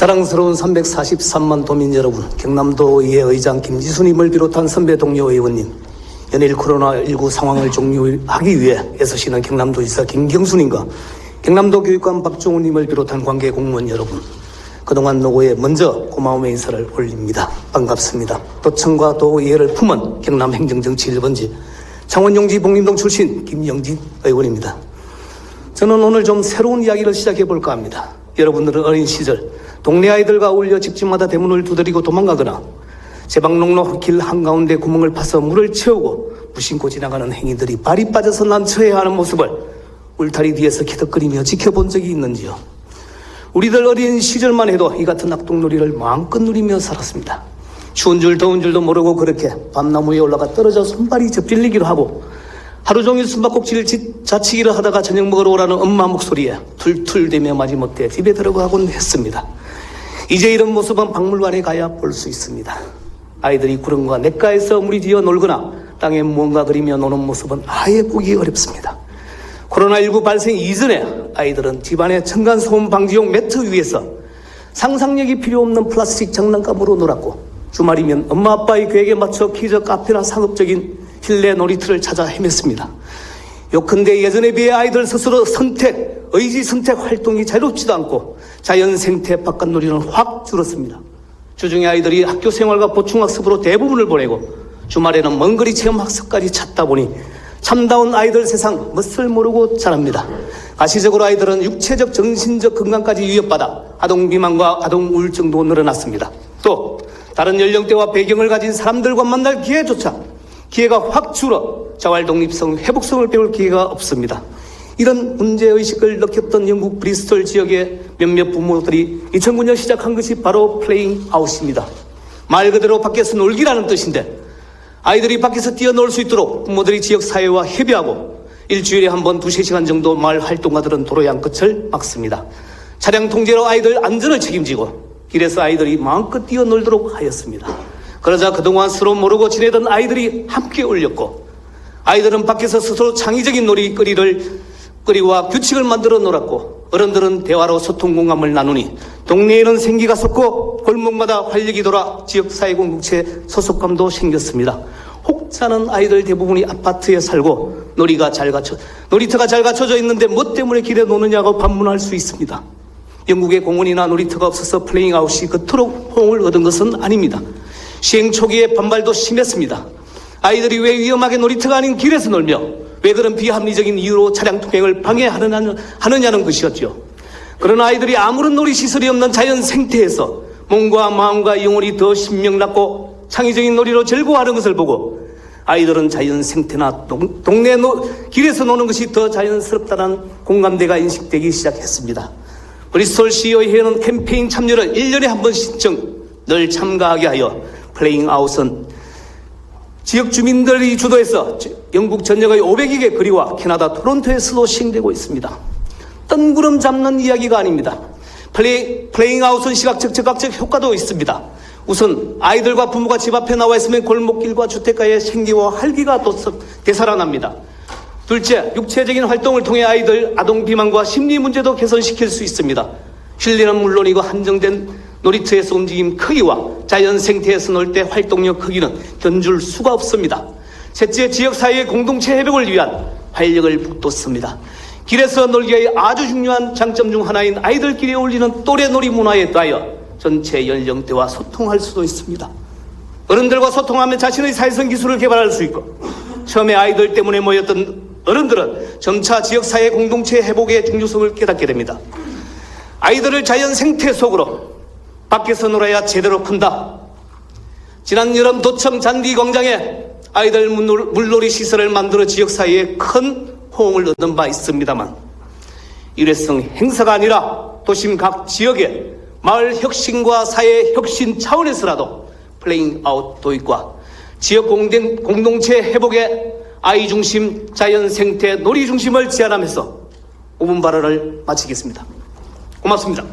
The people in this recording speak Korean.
자랑스러운 343만 도민 여러분, 경남도의회 의장 김지수님을 비롯한 선배 동료 의원님, 연일 코로나19 상황을 종료하기 위해 애쓰시는 경남도지사 김경수님과 경남도 교육감 박종훈님을 비롯한 관계 공무원 여러분, 그동안 노고에 먼저 고마움의 인사를 올립니다. 반갑습니다. 도청과 도의회를 품은 경남 행정정치 1번지 창원용지 복림동 출신 김영진 의원입니다. 저는 오늘 좀 새로운 이야기를 시작해 볼까 합니다. 여러분들은 어린 시절 동네 아이들과 어울려 집집마다 대문을 두드리고 도망가거나 제방농로 길 한가운데 구멍을 파서 물을 채우고 무심코 지나가는 행위들이 발이 빠져서 난처해야 하는 모습을 울타리 뒤에서 키득거리며 지켜본 적이 있는지요? 우리들 어린 시절만 해도 이 같은 낙동놀이를 마음껏 누리며 살았습니다. 추운 줄 더운 줄도 모르고 그렇게 밤나무에 올라가 떨어져 손발이 접질리기도 하고 하루 종일 숨바꼭질 자치기를 하다가 저녁 먹으러 오라는 엄마 목소리에 툴툴대며 마지못해 집에 들어가곤 했습니다. 이제 이런 모습은 박물관에 가야 볼 수 있습니다. 아이들이 구름과 냇가에서 무리지어 놀거나 땅에 무언가 그리며 노는 모습은 아예 보기 어렵습니다. 코로나19 발생 이전에 아이들은 집안의 층간소음 방지용 매트 위에서 상상력이 필요 없는 플라스틱 장난감으로 놀았고, 주말이면 엄마 아빠의 계획에 맞춰 퀴즈 카페나 상업적인 실내 놀이터를 찾아 헤맸습니다. 요컨대 예전에 비해 아이들 스스로 의지 선택 활동이 자유롭지도 않고 자연 생태 바깥놀이는 확 줄었습니다. 주중에 아이들이 학교 생활과 보충학습으로 대부분을 보내고 주말에는 먼 거리 체험 학습까지 찾다 보니 참다운 아이들 세상 멋을 모르고 자랍니다. 가시적으로 아이들은 육체적 정신적 건강까지 위협받아 아동비만과 아동우울증도 늘어났습니다. 또 다른 연령대와 배경을 가진 사람들과 만날 기회가 확 줄어 자활독립성, 회복성을 배울 기회가 없습니다. 이런 문제의식을 느꼈던 영국 브리스톨 지역의 몇몇 부모들이 2009년 시작한 것이 바로 플레잉 아웃입니다. 말 그대로 밖에서 놀기라는 뜻인데, 아이들이 밖에서 뛰어놀 수 있도록 부모들이 지역사회와 협의하고 일주일에 한 번 2-3시간 정도 마을 활동가들은 도로의 한 끝을 막습니다. 차량 통제로 아이들 안전을 책임지고 길에서 아이들이 마음껏 뛰어놀도록 하였습니다. 그러자 그동안 서로 모르고 지내던 아이들이 함께 어울렸고, 아이들은 밖에서 스스로 창의적인 놀이거리와 규칙을 만들어 놀았고, 어른들은 대화로 소통 공감을 나누니 동네에는 생기가 섰고 골목마다 활력이 돌아 지역사회공동체 소속감도 생겼습니다. 혹자는 아이들 대부분이 아파트에 살고 놀이터가 잘 갖춰져 있는데 뭐 때문에 길에 노느냐고 반문할 수 있습니다. 영국의 공원이나 놀이터가 없어서 플레잉 아웃이 그토록 호응을 얻은 것은 아닙니다. 시행 초기에 반발도 심했습니다. 아이들이 왜 위험하게 놀이터가 아닌 길에서 놀며 왜 그런 비합리적인 이유로 차량 통행을 방해하느냐는 것이었죠. 그러나 아이들이 아무런 놀이시설이 없는 자연 생태에서 몸과 마음과 영혼이 더 신명났고 창의적인 놀이로 즐거워하는 것을 보고 아이들은 자연 생태나 동네 길에서 노는 것이 더 자연스럽다는 공감대가 인식되기 시작했습니다. 브리스톨 시의회는 캠페인 참여를 1년에 한 번 신청, 늘 참가하게 하여 플레잉 아웃은 지역 주민들이 주도해서 영국 전역의 500여 개 거리와 캐나다 토론토에서도 시행되고 있습니다. 뜬구름 잡는 이야기가 아닙니다. 플레잉 아웃은 시각적, 즉각적 효과도 있습니다. 우선 아이들과 부모가 집 앞에 나와 있으면 골목길과 주택가의 생기와 활기가 되살아납니다. 둘째, 육체적인 활동을 통해 아이들 아동 비만과 심리 문제도 개선시킬 수 있습니다. 실내는 물론이고 한정된 놀이터에서 움직임 크기와 자연 생태에서 놀 때 활동력 크기는 견줄 수가 없습니다. 셋째, 지역사회의 공동체 회복을 위한 활력을 북돋습니다. 길에서 놀기에 아주 중요한 장점 중 하나인 아이들끼리 어울리는 또래놀이 문화에 따여 전체 연령대와 소통할 수도 있습니다. 어른들과 소통하며 자신의 사회성 기술을 개발할 수 있고, 처음에 아이들 때문에 모였던 어른들은 점차 지역사회 공동체 회복의 중요성을 깨닫게 됩니다. 아이들을 자연 생태 속으로 밖에서 놀아야 제대로 큰다. 지난 여름 도청 잔디광장에 아이들 물놀이 시설을 만들어 지역사회에 큰 호응을 얻은 바 있습니다만, 일회성 행사가 아니라 도심 각 지역의 마을 혁신과 사회 혁신 차원에서라도 플레잉 아웃 도입과 지역 공동체 회복에 아이 중심, 자연 생태, 놀이 중심을 제안하면서 5분 발언을 마치겠습니다. 고맙습니다.